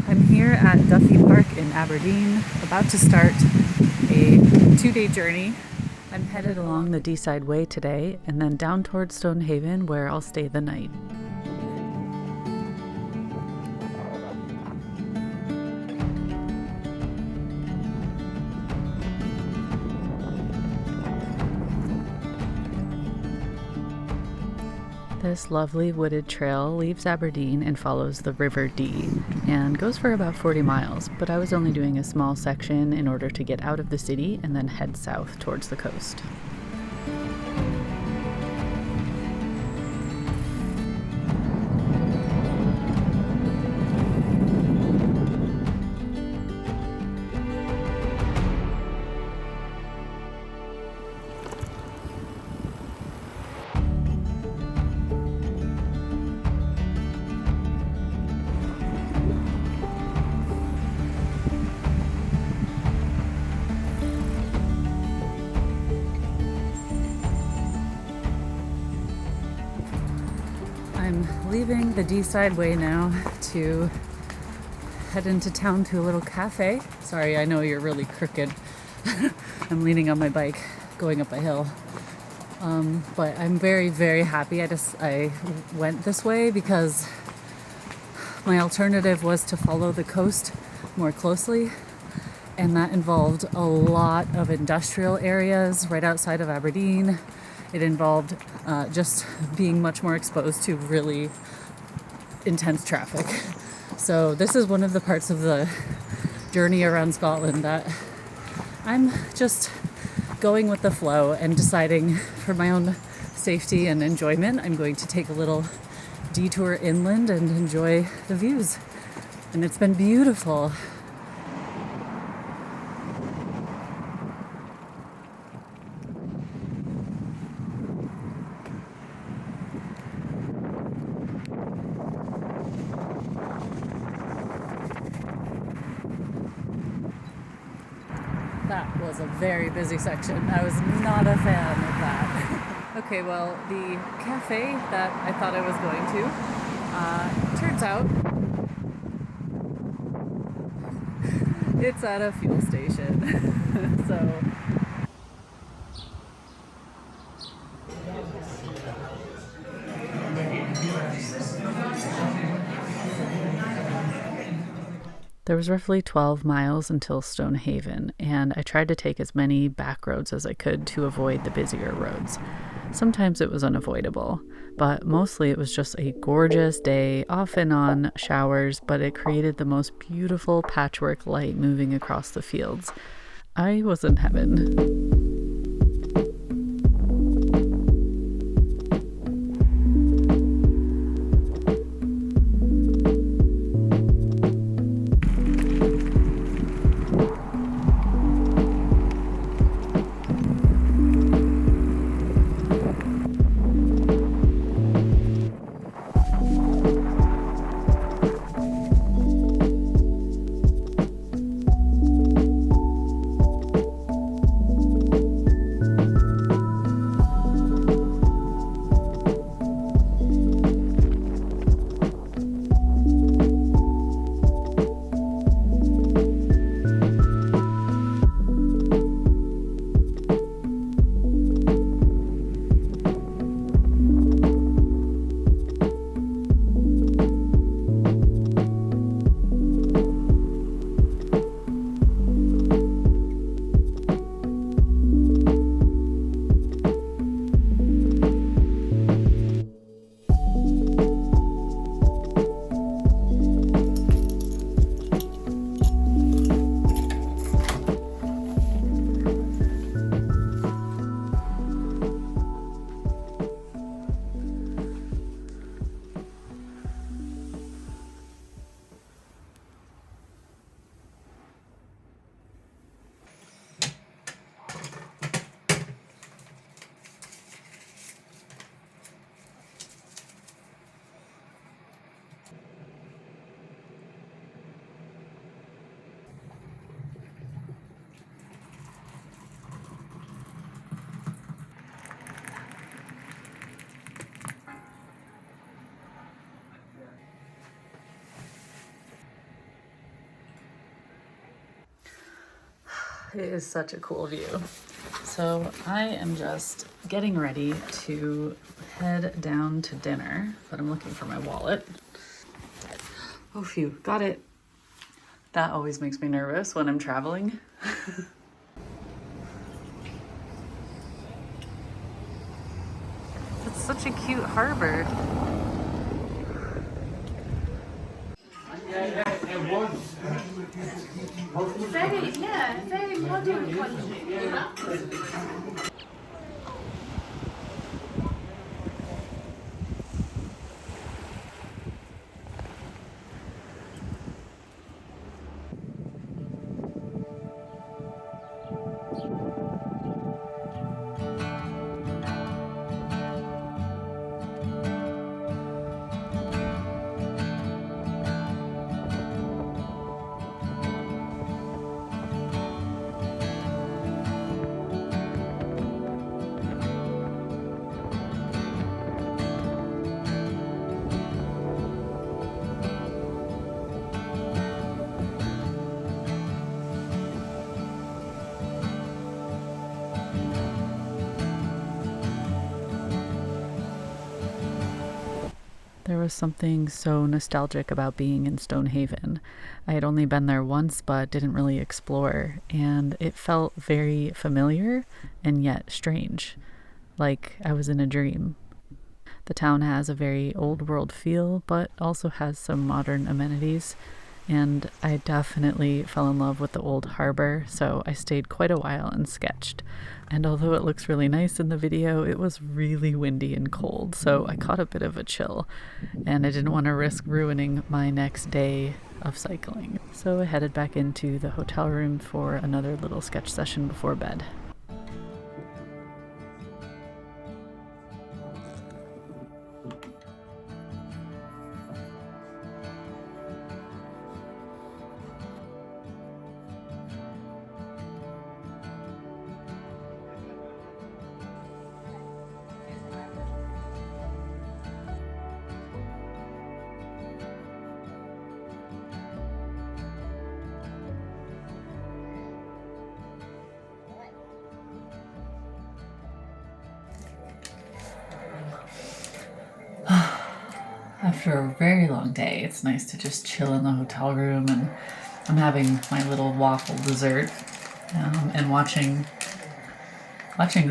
I'm here at Duffy Park in Aberdeen, about to start a 2-day journey. I'm headed along the Deeside Way today and then down towards Stonehaven, where I'll stay the night. This lovely wooded trail leaves Aberdeen and follows the River Dee and goes for about 40 miles, but I was only doing a small section in order to get out of the city and then head south towards the coast. I'm leaving the Deeside Way now to head into town to a little cafe. Sorry, I know you're really crooked. I'm leaning on my bike going up a hill. But I'm very, very happy I went this way because my alternative was to follow the coast more closely, and that involved a lot of industrial areas right outside of Aberdeen. It involved just being much more exposed to really intense traffic. So this is one of the parts of the journey around Scotland that I'm just going with the flow and deciding for my own safety and enjoyment, I'm going to take a little detour inland and enjoy the views. And it's been beautiful. That was a very busy section. I was not a fan of that. Okay, well, the cafe that I thought I was going to, turns out it's at a fuel station. So there was roughly 12 miles until Stonehaven, and I tried to take as many back roads as I could to avoid the busier roads. Sometimes it was unavoidable, but mostly it was just a gorgeous day, off and on showers, but it created the most beautiful patchwork light moving across the fields. I was in heaven. It is such a cool view. So I am just getting ready to head down to dinner, but I'm looking for my wallet. Oh, phew, got it. That always makes me nervous when I'm traveling. It's such a cute harbor. Very modern country. There was something so nostalgic about being in Stonehaven. I had only been there once but didn't really explore, and it felt very familiar and yet strange, like I was in a dream. The town has a very old world feel but also has some modern amenities, and I definitely fell in love with the old harbor, so I stayed quite a while and sketched. And although it looks really nice in the video, it was really windy and cold, so I caught a bit of a chill, and I didn't want to risk ruining my next day of cycling. So I headed back into the hotel room for another little sketch session before bed. After a very long day, it's nice to just chill in the hotel room, and I'm having my little waffle dessert and watching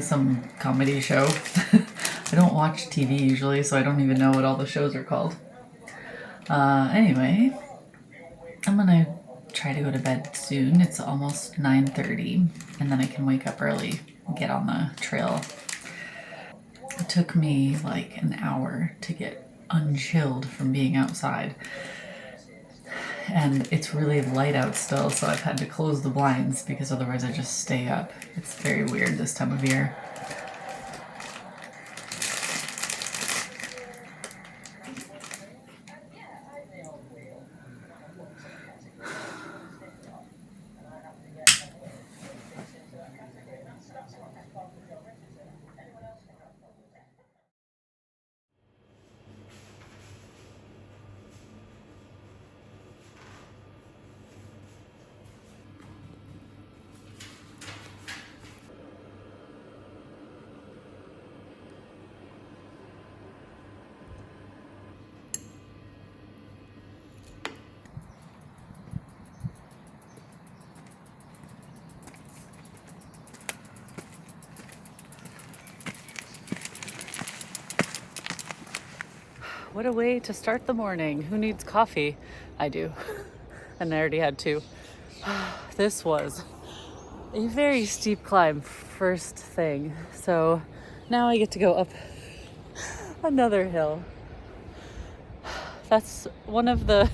some comedy show. I don't watch TV usually, so I don't even know what all the shows are called. Anyway, I'm gonna try to go to bed soon. It's almost 9:30, and then I can wake up early and get on the trail. It took me like an hour to get unchilled from being outside, and it's really light out still, so I've had to close the blinds because otherwise I just stay up. It's very weird this time of year. What a way to start the morning. Who needs coffee? I do. And I already had two. This was a very steep climb first thing. So now I get to go up another hill. That's one of the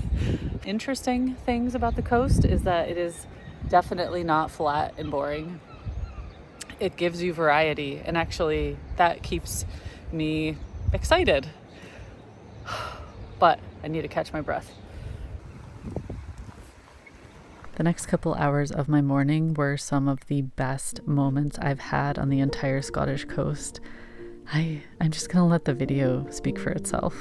interesting things about the coast, is that it is definitely not flat and boring. It gives you variety, and actually that keeps me excited. But I need to catch my breath. The next couple hours of my morning were some of the best moments I've had on the entire Scottish coast. I'm just gonna let the video speak for itself.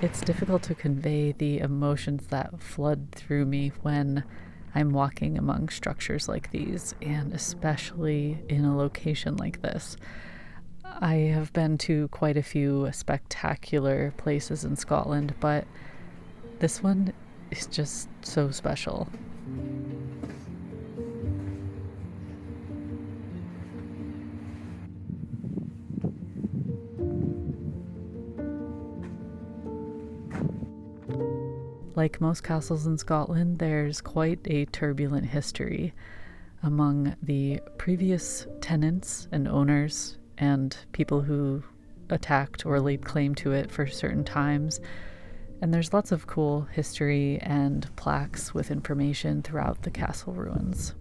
It's difficult to convey the emotions that flood through me when I'm walking among structures like these, and especially in a location like this. I have been to quite a few spectacular places in Scotland, but this one is just so special. Like most castles in Scotland, there's quite a turbulent history among the previous tenants and owners and people who attacked or laid claim to it for certain times. And there's lots of cool history and plaques with information throughout the castle ruins.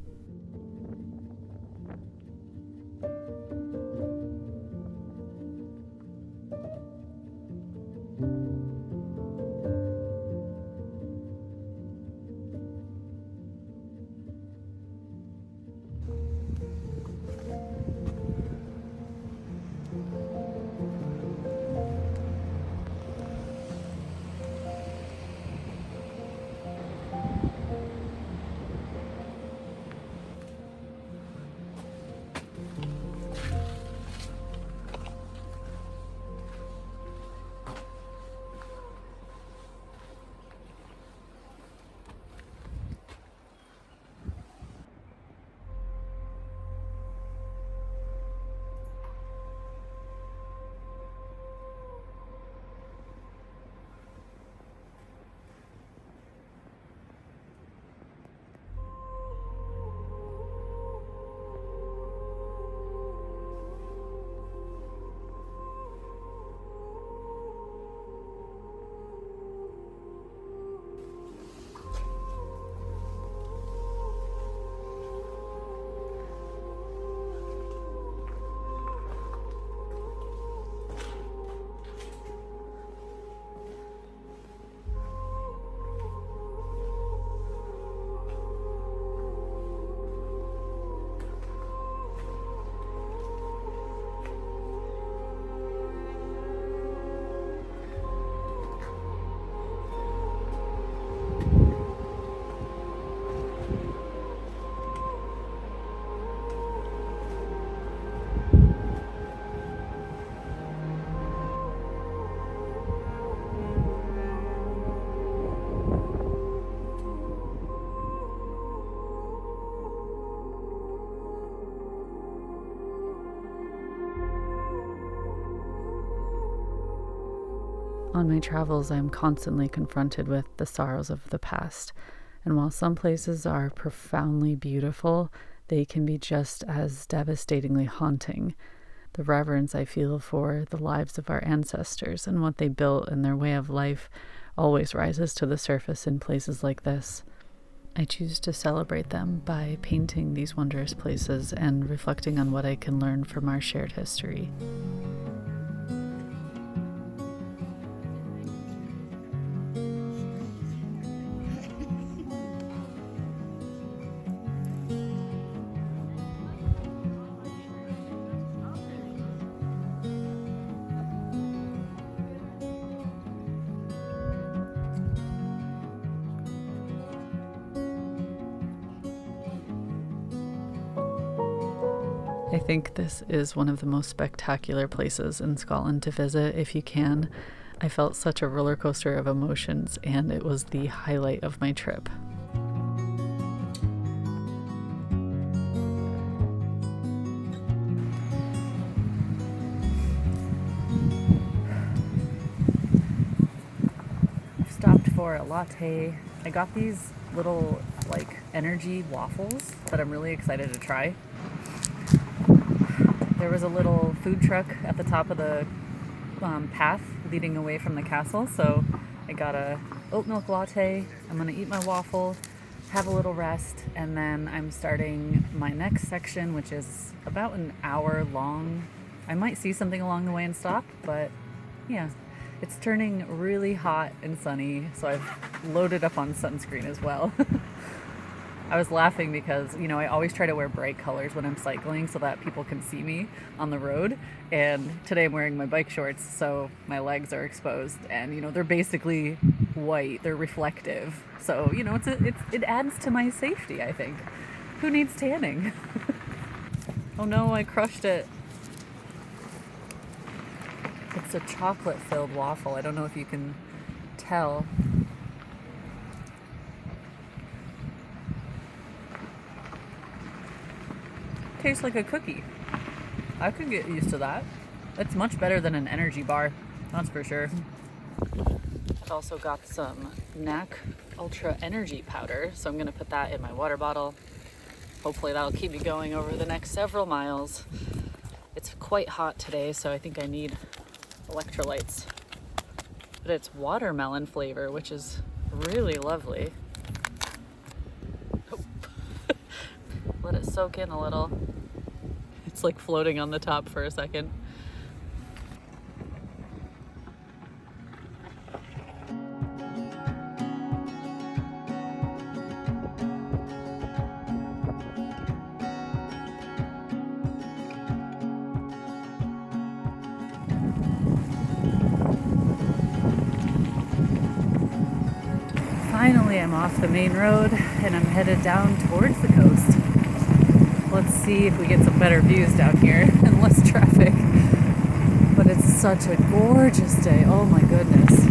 On my travels, I'm constantly confronted with the sorrows of the past. And while some places are profoundly beautiful, they can be just as devastatingly haunting. The reverence I feel for the lives of our ancestors and what they built and their way of life always rises to the surface in places like this. I choose to celebrate them by painting these wondrous places and reflecting on what I can learn from our shared history. think this is one of the most spectacular places in Scotland to visit if you can. I felt such a roller coaster of emotions, and it was the highlight of my trip. Stopped for a latte. I got these little like energy waffles that I'm really excited to try. There was a little food truck at the top of the path leading away from the castle, so I got a oat milk latte. I'm gonna eat my waffle, have a little rest, and then I'm starting my next section, which is about an hour long. I might see something along the way and stop, but yeah. It's turning really hot and sunny, so I've loaded up on sunscreen as well. I was laughing because, you know, I always try to wear bright colors when I'm cycling so that people can see me on the road. And today I'm wearing my bike shorts, so my legs are exposed, and, you know, they're basically white. They're reflective. So, you know, it adds to my safety, I think. Who needs tanning? Oh no, I crushed it. It's a chocolate-filled waffle. I don't know if you can tell. Tastes like a cookie. I could get used to that. It's much better than an energy bar, that's for sure. I've also got some NAC Ultra Energy powder, so I'm gonna put that in my water bottle. Hopefully that'll keep me going over the next several miles. It's quite hot today, so I think I need electrolytes, but it's watermelon flavor, which is really lovely. Oh. Let it soak in a little. It's like floating on the top for a second. Finally, I'm off the main road and I'm headed down towards the coast. Let's see if we get some better views down here and less traffic. But it's such a gorgeous day. Oh my goodness.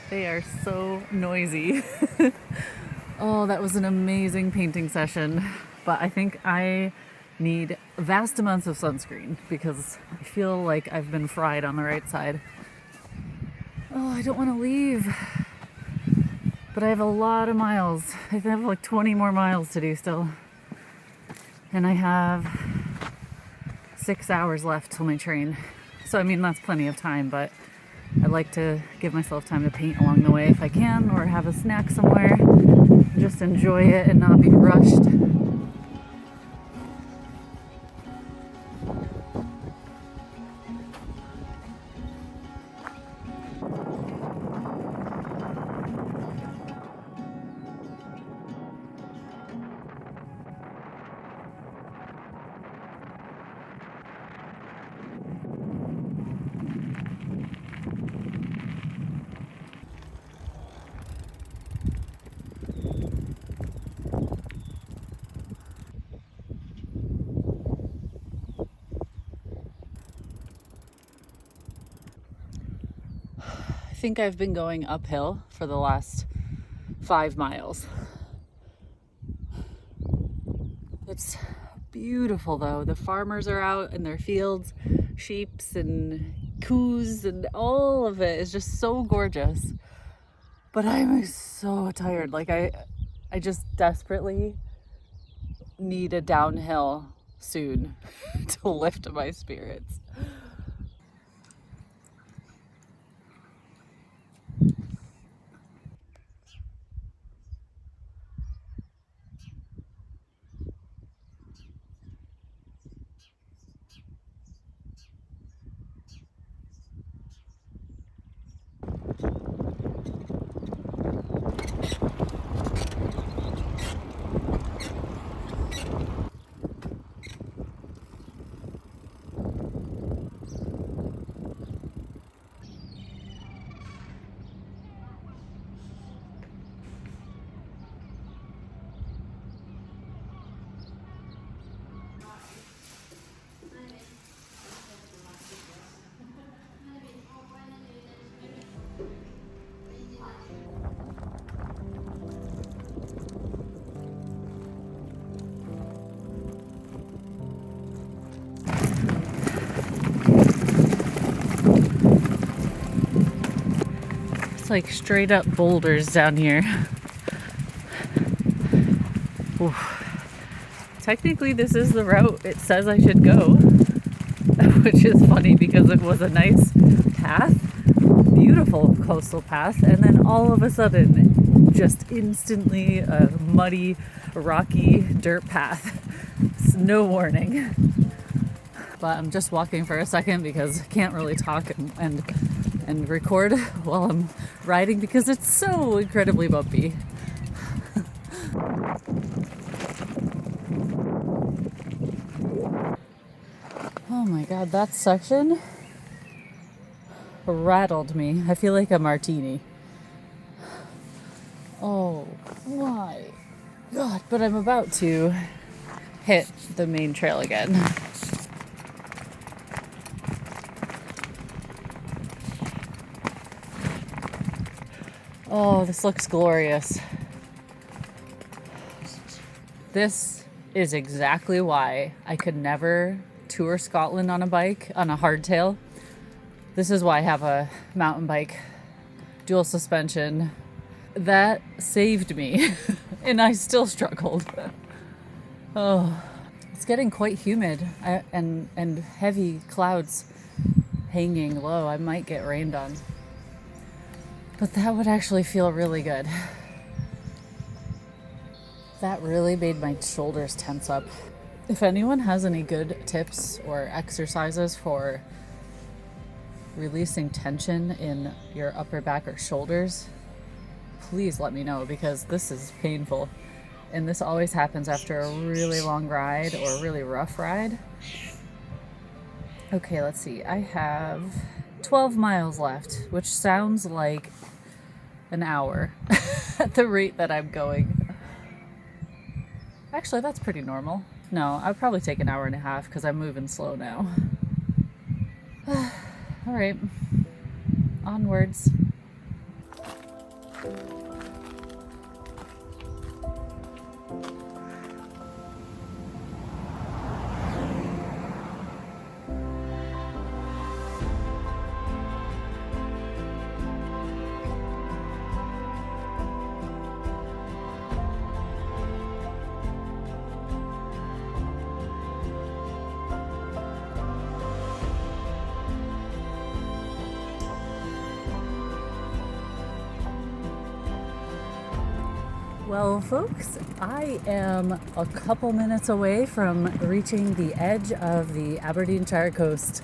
They are so noisy. Oh, that was an amazing painting session. But I think I need vast amounts of sunscreen because I feel like I've been fried on the right side. Oh, I don't want to leave. But I have a lot of miles. I have like 20 more miles to do still. And I have 6 hours left till my train. So, I mean, that's plenty of time, but I like to give myself time to paint along the way if I can, or have a snack somewhere. Just enjoy it and not be rushed. think I've been going uphill for the last 5 miles. It's beautiful though. The farmers are out in their fields, sheeps and coos, and all of it is just so gorgeous. But I'm so tired. Like I just desperately need a downhill soon to lift my spirits. It's like straight up boulders down here. Ooh. Technically this is the route it says I should go, which is funny because it was a nice path, beautiful coastal path, and then all of a sudden just instantly a muddy, rocky dirt path. It's no warning. But I'm just walking for a second because I can't really talk and record while I'm riding because it's so incredibly bumpy. Oh my god, that section rattled me. I feel like a martini. Oh my god, but I'm about to hit the main trail again. Oh, this looks glorious. This is exactly why I could never tour Scotland on a bike, on a hardtail. This is why I have a mountain bike, dual suspension. That saved me, and I still struggled. Oh, it's getting quite humid and heavy clouds hanging low. I might get rained on. But that would actually feel really good. That really made my shoulders tense up. If anyone has any good tips or exercises for releasing tension in your upper back or shoulders, please let me know because this is painful. And this always happens after a really long ride or a really rough ride. Okay, let's see. I have 12 miles left, which sounds like an hour at the rate that I'm going. Actually, that's pretty normal. No, I'd probably take an hour and a half because I'm moving slow now. All right, onwards. Well, folks, I am a couple minutes away from reaching the edge of the Aberdeenshire Coast.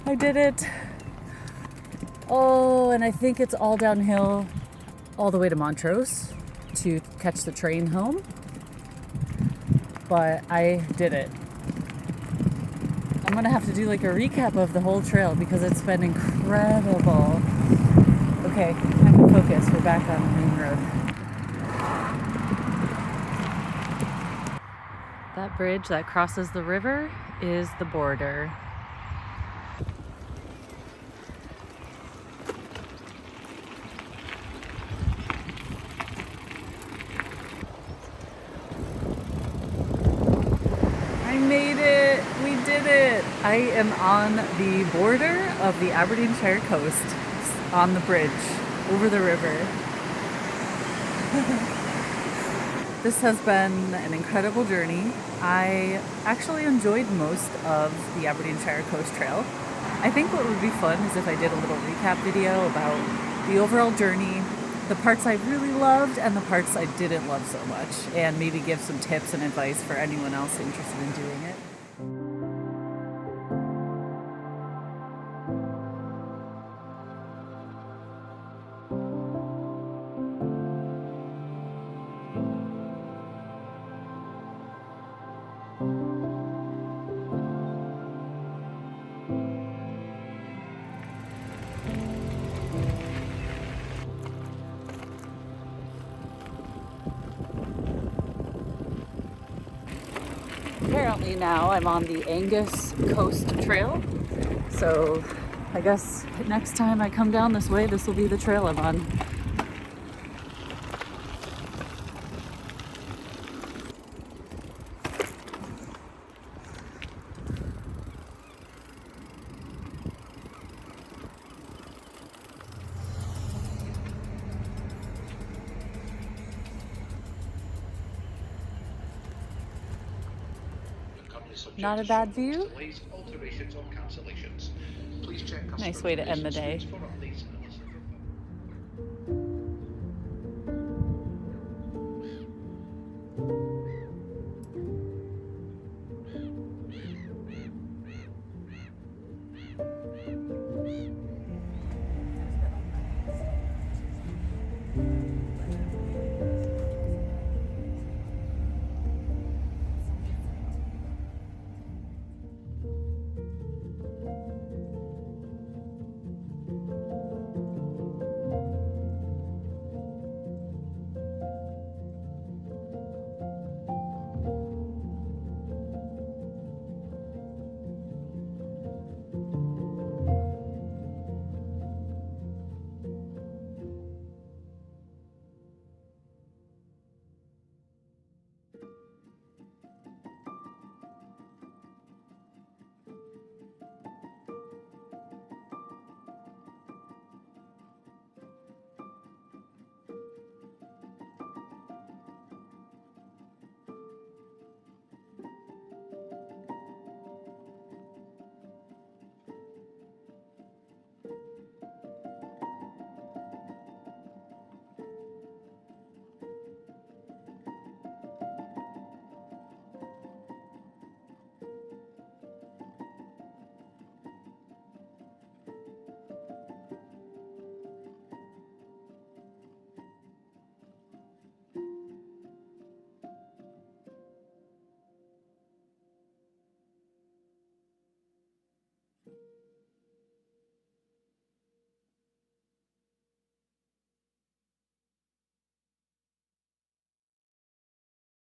I did it. Oh, and I think it's all downhill all the way to Montrose to catch the train home. But I did it. I'm gonna have to do like a recap of the whole trail because it's been incredible. Okay, time to focus. We're back on the main road. That bridge that crosses the river is the border. made it! We did it! I am on the border of the Aberdeenshire Coast, on the bridge, over the river. This has been an incredible journey. I actually enjoyed most of the Aberdeenshire Coast Trail. I think what would be fun is if I did a little recap video about the overall journey, the parts I really loved and the parts I didn't love so much, and maybe give some tips and advice for anyone else interested in doing it. Apparently now I'm on the Angus Coast Trail, so I guess next time I come down this way, this will be the trail I'm on. Not a bad view. Nice way to end the day.